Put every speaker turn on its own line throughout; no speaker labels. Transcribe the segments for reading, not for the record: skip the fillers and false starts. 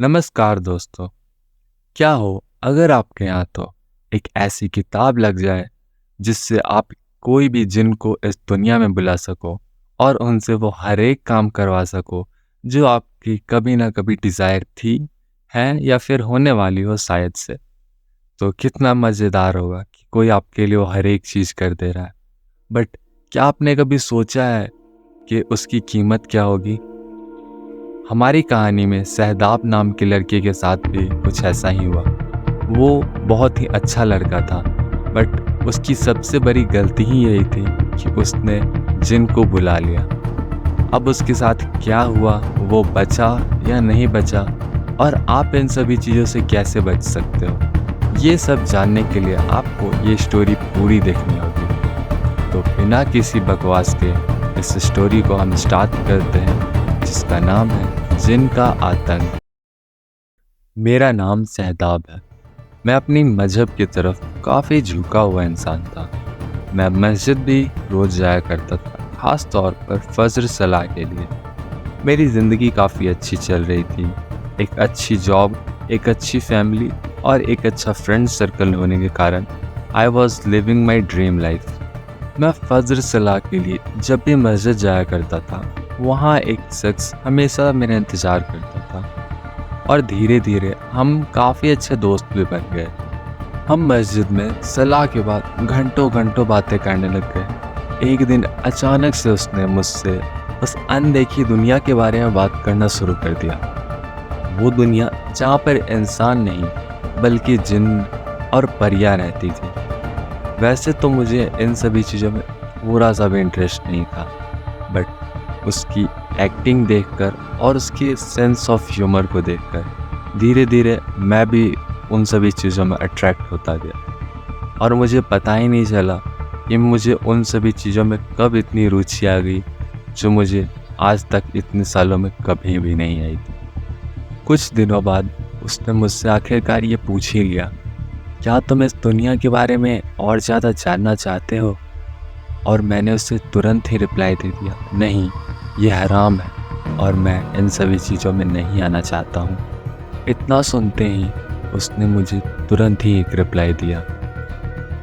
नमस्कार दोस्तों। क्या हो अगर आपके यहाँ तो एक ऐसी किताब लग जाए जिससे आप कोई भी जिन को इस दुनिया में बुला सको और उनसे वो हर एक काम करवा सको जो आपकी कभी ना कभी डिज़ायर थी, है या फिर होने वाली हो शायद से। तो कितना मज़ेदार होगा कि कोई आपके लिए वो हर एक चीज़ कर दे रहा है। बट क्या आपने कभी सोचा है कि उसकी कीमत क्या होगी? हमारी कहानी में सहदाब नाम के लड़के के साथ भी कुछ ऐसा ही हुआ। वो बहुत ही अच्छा लड़का था, बट उसकी सबसे बड़ी गलती ही यही थी कि उसने जिन को बुला लिया। अब उसके साथ क्या हुआ, वो बचा या नहीं बचा, और आप इन सभी चीज़ों से कैसे बच सकते हो, ये सब जानने के लिए आपको ये स्टोरी पूरी देखनी होगी। तो बिना किसी बकवास के इस स्टोरी को हम स्टार्ट करते हैं, जिसका नाम है जिन का आतंक। मेरा नाम सहदाब है। मैं अपनी मज़हब की तरफ काफ़ी झुका हुआ इंसान था। मैं मस्जिद भी रोज़ जाया करता था, ख़ास तौर पर फ़ज्र सलाह के लिए। मेरी ज़िंदगी काफ़ी अच्छी चल रही थी। एक अच्छी जॉब, एक अच्छी फैमिली और एक अच्छा फ्रेंड सर्कल होने के कारण I was living my dream life. मैं फ़ज्र सलाह के लिए जब भी मस्जिद जाया करता था, वहाँ एक शख्स हमेशा मेरा इंतज़ार करता था और धीरे धीरे हम काफ़ी अच्छे दोस्त भी बन गए। हम मस्जिद में सलाह के बाद घंटों घंटों बातें करने लग गए। एक दिन अचानक से उसने मुझसे उस अनदेखी दुनिया के बारे में बात करना शुरू कर दिया। वो दुनिया जहाँ पर इंसान नहीं बल्कि जिन्न और परियां रहती थी। वैसे तो मुझे इन सभी चीज़ों में पूरा सा भी इंटरेस्ट नहीं था, बट उसकी एक्टिंग देखकर और उसकी सेंस ऑफ ह्यूमर को देखकर धीरे धीरे मैं भी उन सभी चीज़ों में अट्रैक्ट होता गया। और मुझे पता ही नहीं चला कि मुझे उन सभी चीज़ों में कब इतनी रुचि आ गई, जो मुझे आज तक इतने सालों में कभी भी नहीं आई थी। कुछ दिनों बाद उसने मुझसे आखिरकार ये पूछ ही लिया, क्या तुम इस दुनिया के बारे में और ज़्यादा जानना चाहते हो? और मैंने उसे तुरंत ही रिप्लाई दे दिया, नहीं, ये हराम है और मैं इन सभी चीज़ों में नहीं आना चाहता हूँ। इतना सुनते ही उसने मुझे तुरंत ही एक रिप्लाई दिया,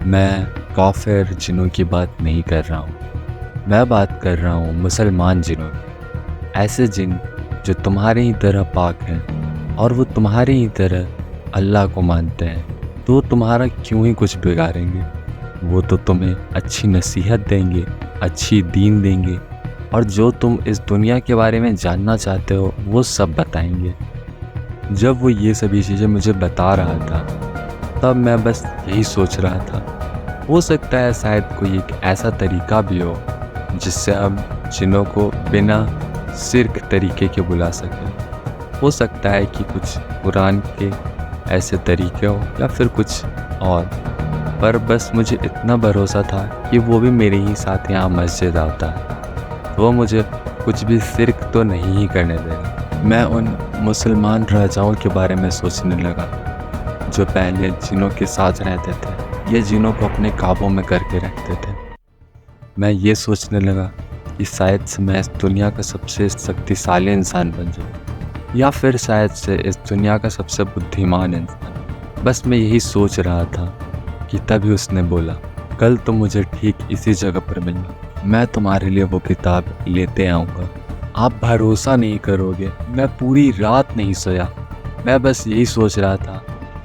मैं काफिर जिनों की बात नहीं कर रहा हूँ, मैं बात कर रहा हूँ मुसलमान जिनों की। ऐसे जिन जो तुम्हारी ही तरह पाक हैं और वो तुम्हारी ही तरह अल्लाह को मानते हैं, तो तुम्हारा क्यों ही कुछ बिगाड़ेंगे। वो तो तुम्हें अच्छी नसीहत देंगे, अच्छी दीन देंगे, और जो तुम इस दुनिया के बारे में जानना चाहते हो वो सब बताएंगे। जब वो ये सभी चीज़ें मुझे बता रहा था, तब मैं बस यही सोच रहा था, हो सकता है शायद कोई एक ऐसा तरीका भी हो जिससे हम जिनों को बिना शिर्क तरीके के बुला सकें। हो सकता है कि कुछ कुरान के ऐसे तरीके हो या फिर कुछ और, पर बस मुझे इतना भरोसा था कि वो भी मेरे ही साथ यहाँ मस्जिद आता है, वो मुझे कुछ भी शिर्क तो नहीं ही करने देगा। मैं उन मुसलमान राजाओं के बारे में सोचने लगा जो पहले जिनों के साथ रहते थे, ये जिनों को अपने काबू में करके रखते थे। मैं ये सोचने लगा कि शायद से मैं इस दुनिया का सबसे शक्तिशाली इंसान बन जाऊँ, या फिर शायद से इस दुनिया का सबसे बुद्धिमान इंसान। बस मैं यही सोच रहा था कि तभी उसने बोला, कल तो मुझे ठीक इसी जगह पर मिलना, मैं तुम्हारे लिए वो किताब लेते आऊँगा। आप भरोसा नहीं करोगे, मैं पूरी रात नहीं सोया। मैं बस यही सोच रहा था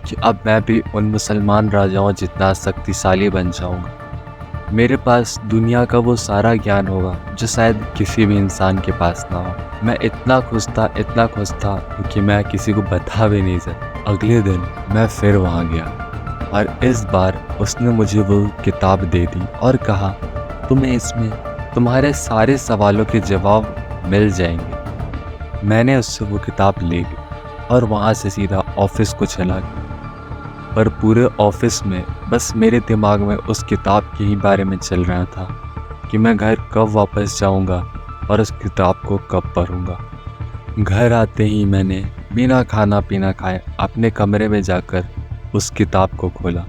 कि अब मैं भी उन मुसलमान राजाओं जितना शक्तिशाली बन जाऊँगा। मेरे पास दुनिया का वो सारा ज्ञान होगा जो शायद किसी भी इंसान के पास ना हो। मैं इतना खुश था कि मैं किसी को बता भी नहीं सकता। अगले दिन मैं फिर वहाँ गया और इस बार उसने मुझे वो किताब दे दी और कहा, तुम्हें इसमें तुम्हारे सारे सवालों के जवाब मिल जाएंगे। मैंने उससे वो किताब ले ली और वहाँ से सीधा ऑफिस को चला गया। पर पूरे ऑफिस में बस मेरे दिमाग में उस किताब के ही बारे में चल रहा था कि मैं घर कब वापस जाऊंगा और उस किताब को कब पढ़ूंगा। घर आते ही मैंने बिना खाना पीना खाए अपने कमरे में जाकर उस किताब को खोला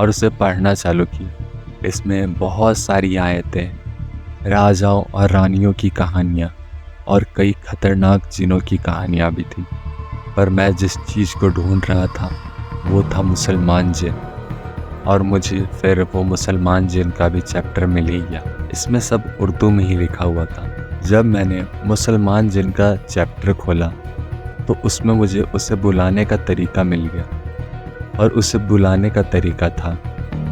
और उसे पढ़ना चालू किया। इसमें बहुत सारी आयतें, राजाओं और रानियों की कहानियाँ और कई खतरनाक जिनों की कहानियाँ भी थी। पर मैं जिस चीज़ को ढूंढ रहा था वो था मुसलमान जिन। और मुझे फिर वो मुसलमान जिन का भी चैप्टर मिल ही गया। इसमें सब उर्दू में ही लिखा हुआ था। जब मैंने मुसलमान जिन का चैप्टर खोला तो उसमें मुझे उसे बुलाने का तरीका मिल गया। और उसे बुलाने का तरीका था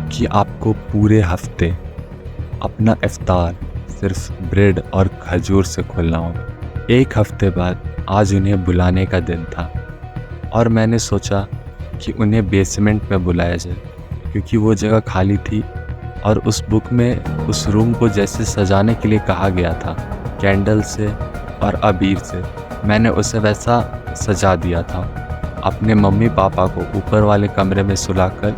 कि आपको पूरे हफ्ते अपना इफ्तार सिर्फ ब्रेड और खजूर से खोलना होगा। एक हफ्ते बाद आज उन्हें बुलाने का दिन था और मैंने सोचा कि उन्हें बेसमेंट में बुलाया जाए, क्योंकि वो जगह खाली थी और उस बुक में उस रूम को जैसे सजाने के लिए कहा गया था कैंडल से और अबीर से, मैंने उसे वैसा सजा दिया था। अपने मम्मी पापा को ऊपर वाले कमरे में सुलाकर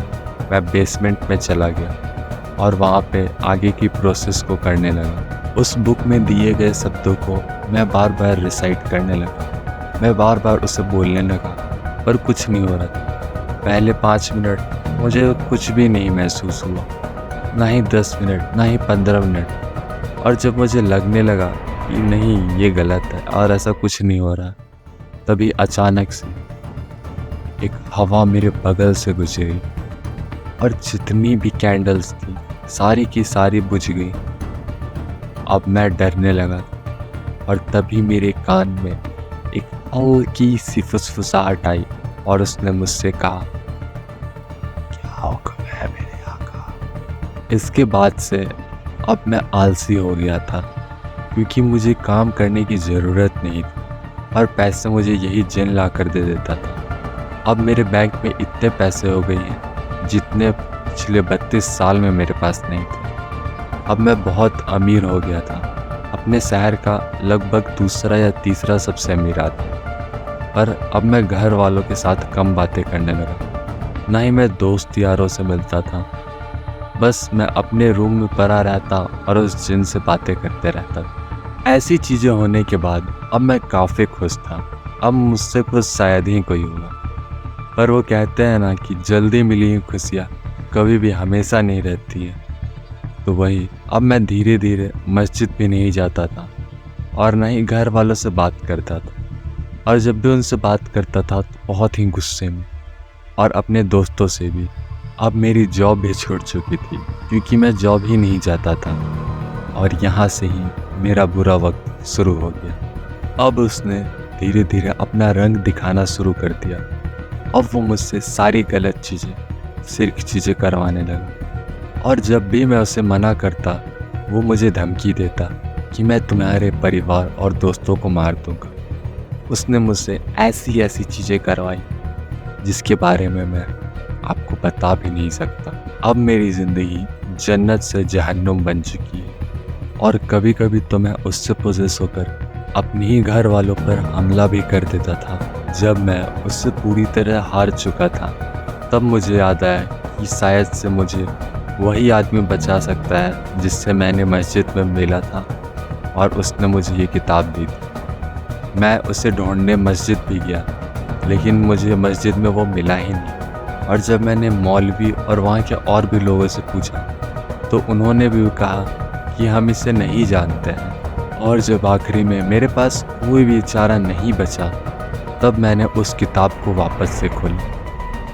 मैं बेसमेंट में चला गया और वहाँ पे आगे की प्रोसेस को करने लगा। उस बुक में दिए गए शब्दों को मैं बार बार रिसाइट करने लगा। मैं बार बार उसे बोलने लगा, पर कुछ नहीं हो रहा था। पहले 5 मिनट मुझे कुछ भी नहीं महसूस हुआ, ना ही 10 मिनट, ना ही 15 मिनट। और जब मुझे लगने लगा कि नहीं ये गलत है और ऐसा कुछ नहीं हो रहा, तभी अचानक से एक हवा मेरे बगल से गुजरी और जितनी भी कैंडल्स थी सारी की सारी बुझ गई। अब मैं डरने लगा और तभी मेरे कान में एक हल्की सी फुसफुसाहट आई और उसने मुझसे कहा, क्या हुक्म है मेरे आका। इसके बाद से अब मैं आलसी हो गया था, क्योंकि मुझे काम करने की ज़रूरत नहीं थी और पैसे मुझे यही जिन ला कर दे देता था। अब मेरे बैंक में इतने पैसे हो गए हैं जितने पिछले 32 साल में मेरे पास नहीं थे। अब मैं बहुत अमीर हो गया था, अपने शहर का लगभग दूसरा या तीसरा सबसे अमीर आदमी। पर अब मैं घर वालों के साथ कम बातें करने लगा, ना ही मैं दोस्त यारों से मिलता था। बस मैं अपने रूम में पड़ा रहता और उस जिन से बातें करते रहता था। ऐसी चीज़ें होने के बाद अब मैं काफ़ी खुश था। अब मुझसे खुश शायद ही कोई होगा। पर वो कहते हैं ना कि जल्दी मिली हुई खुशियाँ कभी भी हमेशा नहीं रहती हैं। तो वही अब मैं धीरे धीरे मस्जिद भी नहीं जाता था और ना ही घर वालों से बात करता था। और जब भी उनसे बात करता था तो बहुत ही गुस्से में, और अपने दोस्तों से भी। अब मेरी जॉब भी छूट चुकी थी, क्योंकि मैं जॉब ही नहीं जाता था और यहाँ से ही मेरा बुरा वक्त शुरू हो गया। अब उसने धीरे धीरे अपना रंग दिखाना शुरू कर दिया। अब वो मुझसे सारी गलत चीज़ें, सिर्फ चीज़ें करवाने लगा। और जब भी मैं उसे मना करता वो मुझे धमकी देता कि मैं तुम्हारे परिवार और दोस्तों को मार दूंगा। उसने मुझसे ऐसी ऐसी चीज़ें करवाई जिसके बारे में मैं आपको बता भी नहीं सकता। अब मेरी ज़िंदगी जन्नत से जहन्नुम बन चुकी है और कभी कभी तो मैं उससे पोजेस होकर अपने ही घर वालों पर हमला भी कर देता था। जब मैं उससे पूरी तरह हार चुका था तब मुझे याद आया कि शायद से मुझे वही आदमी बचा सकता है जिससे मैंने मस्जिद में मिला था और उसने मुझे ये किताब दी थी। मैं उसे ढूंढने मस्जिद भी गया, लेकिन मुझे मस्जिद में वो मिला ही नहीं। और जब मैंने मौलवी और वहाँ के और भी लोगों से पूछा तो उन्होंने भी कहा कि हम इसे नहीं जानते हैं। और जब आखिरी में मेरे पास कोई भी चारा नहीं बचा तब मैंने उस किताब को वापस से खोली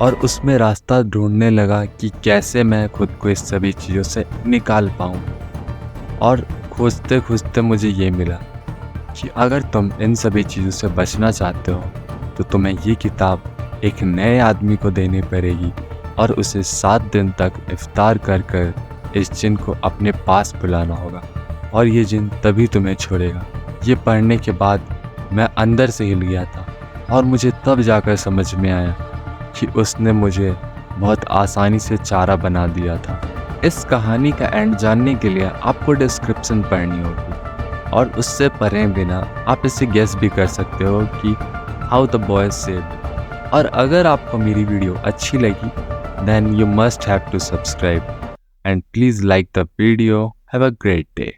और उसमें रास्ता ढूंढने लगा कि कैसे मैं खुद को इस सभी चीज़ों से निकाल पाऊँ। और खोजते खोजते मुझे ये मिला कि अगर तुम इन सभी चीज़ों से बचना चाहते हो तो तुम्हें ये किताब एक नए आदमी को देनी पड़ेगी और उसे 7 दिन तक इफ्तार कर कर इस जिन को अपने पास बुलाना होगा और ये जिन तभी तुम्हें छोड़ेगा। ये पढ़ने के बाद मैं अंदर से हिल गया था और मुझे तब जाकर समझ में आया कि उसने मुझे बहुत आसानी से चारा बना दिया था। इस कहानी का एंड जानने के लिए आपको डिस्क्रिप्शन पढ़नी होगी और उससे पढ़े बिना आप इसे गेस भी कर सकते हो कि हाउ द बॉय सेड। और अगर आपको मेरी वीडियो अच्छी लगी then you must have to subscribe and please like the video. Have a great day.